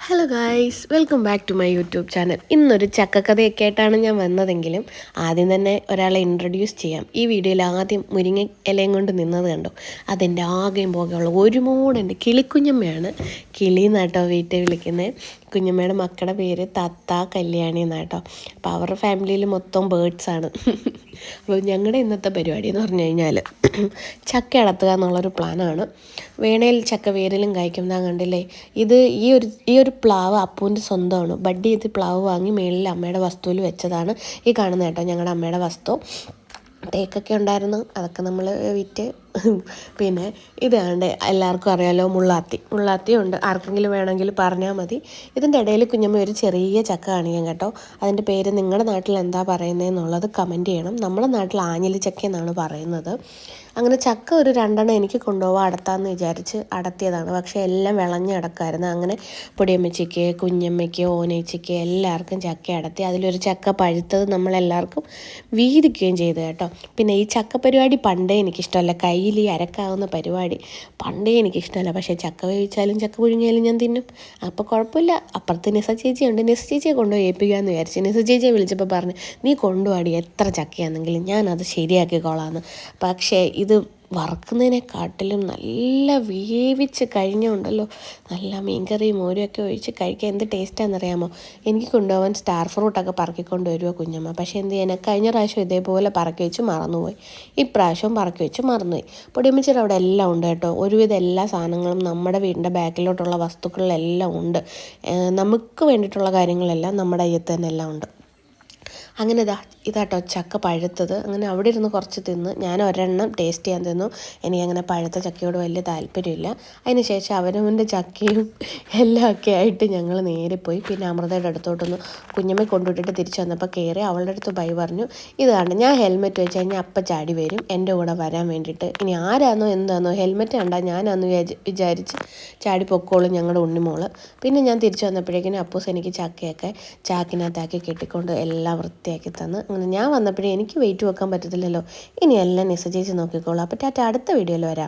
Hello guys, welcome back to my YouTube channel. ഇന്നൊരു ചക്കക്കഥയൊക്കെ ആയിട്ടാണ് ഞാൻ വന്നതെങ്കിലും ആദ്യം തന്നെ ഒരാളെ ഇൻട്രൊഡ്യൂസ് ചെയ്യാം. ഈ വീഡിയോയിൽ ആദ്യം മുരിങ്ങ ഇലയും കൊണ്ട് നിന്നത് കണ്ടോ, അതെൻ്റെ ആകെയും പോകെയുള്ള ഒരു മൂടെൻ്റെ കിളിക്കുഞ്ഞമ്മയാണ്. കിളി എന്നാട്ടോ വീട്ടിൽ വിളിക്കുന്നത്. കുഞ്ഞമ്മയുടെ മക്കളുടെ പേര് തത്ത, കല്യാണി എന്നാട്ടോ. അപ്പോൾ അവരുടെ ഫാമിലിയിൽ മൊത്തം ബേർഡ്സാണ്. അപ്പോൾ ഞങ്ങളുടെ ഇന്നത്തെ പരിപാടി എന്ന് പറഞ്ഞു കഴിഞ്ഞാൽ ചക്ക അടത്തുക എന്നുള്ളൊരു പ്ലാനാണ്. വേണേൽ ചക്ക വേരിലും കായ്ക്കും. ഞാൻ കണ്ടില്ലേ, ഇത് ഈ ഒരു പ്ലാവ് അപ്പൂൻ്റെ സ്വന്തമാണ്. ബഡ് ചെയ്ത് പ്ലാവ് വാങ്ങി മേളിൽ അമ്മയുടെ വസ്തുവിൽ വെച്ചതാണ്. ഈ കാണുന്ന കേട്ടോ ഞങ്ങളുടെ അമ്മയുടെ വസ്തു. തേക്കൊക്കെ ഉണ്ടായിരുന്നു, അതൊക്കെ നമ്മൾ വിറ്റ്. പിന്നെ ഇതാണ്ട് എല്ലാവർക്കും അറിയാലോ, മുള്ളാത്തി ഉണ്ട്. ആർക്കെങ്കിലും വേണമെങ്കിൽ പറഞ്ഞാൽ മതി. ഇതിൻ്റെ ഇടയിൽ കുഞ്ഞമ്മ ഒരു ചെറിയ ചക്ക കാണിക്കാം കേട്ടോ. അതിൻ്റെ പേര് നിങ്ങളുടെ നാട്ടിൽ എന്താ പറയുന്നതെന്നുള്ളത് കമൻറ്റ് ചെയ്യണം. നമ്മുടെ നാട്ടിൽ ആഞ്ഞിലി ചക്ക എന്നാണ് പറയുന്നത്. അങ്ങനെ ചക്ക ഒരു 2 എനിക്ക് കൊണ്ടുപോകാൻ അടത്താമെന്ന് വിചാരിച്ച് അടത്തിയതാണ്. പക്ഷേ എല്ലാം വിളഞ്ഞ് കിടക്കുമായിരുന്നു. അങ്ങനെ പൊടിയമ്മച്ചിക്ക്, കുഞ്ഞമ്മയ്ക്ക്, ഓനേച്ചിക്ക് എല്ലാവർക്കും ചക്ക അടത്തി. അതിലൊരു ചക്ക പഴുത്തത് നമ്മളെല്ലാവർക്കും വീതിക്കുകയും ചെയ്തു കേട്ടോ. പിന്നെ ഈ ചക്ക പരിപാടി പണ്ടേ എനിക്കിഷ്ടമല്ല. കയ്യിൽ ഈ അരക്കാവുന്ന പരിപാടി പണ്ടേ എനിക്കിഷ്ടമല്ല. പക്ഷേ ചക്ക വേവിച്ചാലും ചക്ക പുഴുങ്ങിയാലും ഞാൻ തിന്നും. അപ്പോൾ കുഴപ്പമില്ല. അപ്പുറത്ത് നിസ ചേച്ചിയുണ്ട്. നിസ ചേച്ചിയെ കൊണ്ടുപോയി ഏൽപ്പിക്കാമെന്ന് വിചാരിച്ചു. നിസ ചേച്ചിയെ വിളിച്ചപ്പോൾ പറഞ്ഞു, നീ കൊണ്ടുപോടി, എത്ര ചക്കയാണെങ്കിലും ഞാനത് ശരിയാക്കിക്കോളാമെന്ന്. പക്ഷേ ഇത് വറുക്കുന്നതിനെക്കാട്ടിലും നല്ല വേവിച്ച് കഴിഞ്ഞുണ്ടല്ലോ, നല്ല മീൻകറിയും മോരുമൊക്കെ ഒഴിച്ച് കഴിക്കാൻ എന്ത് ടേസ്റ്റാണെന്നറിയാമോ. എനിക്ക് കൊണ്ടുപോകാൻ സ്റ്റാർ ഫ്രൂട്ടൊക്കെ പറക്കിക്കൊണ്ട് വരുമോ കുഞ്ഞമ്മ. പക്ഷേ എന്ത് ചെയ്യാൻ, കഴിഞ്ഞ പ്രാവശ്യം ഇതേപോലെ പറക്കി വെച്ച് മറന്നുപോയി. ഇപ്രാവശ്യം പറക്കി വെച്ച് മറന്നുപോയി. പൊടിയമ്മച്ചിയുടെ അവിടെ എല്ലാം ഉണ്ട് കേട്ടോ. ഒരുവിധം എല്ലാ സാധനങ്ങളും നമ്മുടെ വീടിൻ്റെ ബാക്കിലോട്ടുള്ള വസ്തുക്കളിലെല്ലാം ഉണ്ട്. നമുക്ക് വേണ്ടിയിട്ടുള്ള കാര്യങ്ങളെല്ലാം നമ്മുടെ അയ്യത്ത് തന്നെ എല്ലാം ഉണ്ട്. അങ്ങനെ ഇതാട്ടോ ചക്ക പഴുത്തത്. അങ്ങനെ അവിടെ ഇരുന്ന് കുറച്ച് തിന്ന് ഞാൻ ഒരെണ്ണം ടേസ്റ്റ് ചെയ്യാൻ തിന്നു. എനിക്കങ്ങനെ പഴുത്ത ചക്കയോട് വലിയ താല്പര്യമില്ല. അതിന് ശേഷം അവനവൻ്റെ ചക്കയും എല്ലാം ഒക്കെ ആയിട്ട് ഞങ്ങൾ നേരെ പോയി. പിന്നെ അമൃതയുടെ അടുത്തോട്ടൊന്ന് കുഞ്ഞമ്മ കൊണ്ടുവിട്ടിട്ട് തിരിച്ച് വന്നപ്പോൾ കയറി അവളുടെ അടുത്ത് ബൈ പറഞ്ഞു. ഇത് കണ്ട് ഞാൻ ഹെൽമെറ്റ് വെച്ച് കഴിഞ്ഞാൽ അപ്പം ചാടി വരും എൻ്റെ കൂടെ വരാൻ വേണ്ടിയിട്ട്. ഇനി ആരാന്നോ എന്താണോ, ഹെൽമെറ്റ് കണ്ടാൽ ഞാനാന്ന് വിചാരിച്ച് ചാടി പൊക്കോളും ഞങ്ങളുടെ ഉണ്ണിമോള്. പിന്നെ ഞാൻ തിരിച്ച് വന്നപ്പോഴേക്കിനും അപ്പൂസ് എനിക്ക് ചക്കയൊക്കെ ചാക്കിനകത്താക്കി കെട്ടിക്കൊണ്ട് എല്ലാം വൃത്തിയാക്കി തന്ന്. അങ്ങനെ ഞാൻ വന്നപ്പോഴേ എനിക്ക് വെയിറ്റ് വെക്കാൻ പറ്റത്തില്ലല്ലോ. ഇനിയെല്ലാം നിസ ചേച്ചി നോക്കിക്കോളാം. അപ്പോൾ ടാറ്റ, അടുത്ത വീഡിയോയിൽ വരാം.